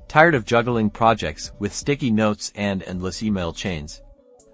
Tired of juggling projects with sticky notes and endless email chains?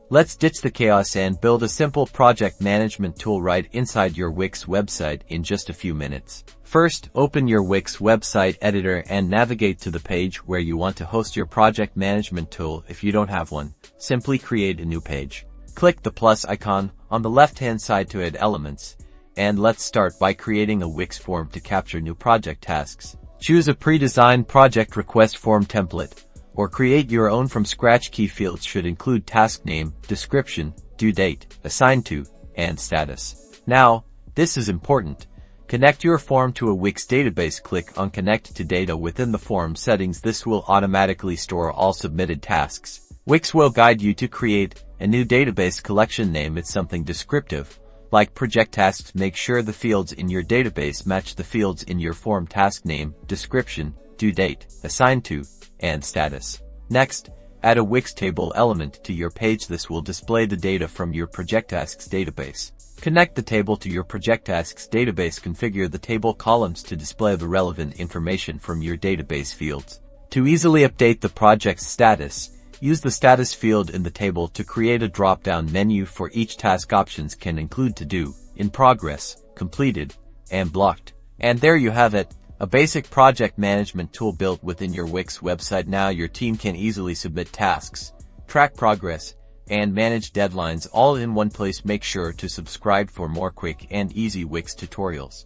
Let's ditch the chaos and build a simple project management tool right inside your Wix website in just a few minutes. First, open your Wix website editor and navigate to the page where you want to host your project management tool. If you don't have one, simply create a new page. Click the plus icon on the left-hand side to add elements, and let's start by creating a Wix form to capture new project tasks. Choose a pre-designed project request form template, or create your own from scratch. Key fields should include task name, description, due date, assigned to, and status. Now, this is important. Connect your form to a Wix database. Click on Connect to Data within the form settings. This will automatically store all submitted tasks. Wix will guide you to create a new database collection. Name it something descriptive, like project tasks. Make sure the fields in your database match the fields in your form: task name, description, due date, assigned to, and status. Next, add a Wix Table Element to your page. This will display the data from your project tasks database. Connect the table to your project tasks database. Configure the table columns to display the relevant information from your database fields. To easily update the project's status, use the status field in the table to create a drop-down menu for each task. Options can include to do, in progress, completed, and blocked. And there you have it, a basic project management tool built within your Wix website. Now your team can easily submit tasks, track progress, and manage deadlines all in one place. Make sure to subscribe for more quick and easy Wix tutorials.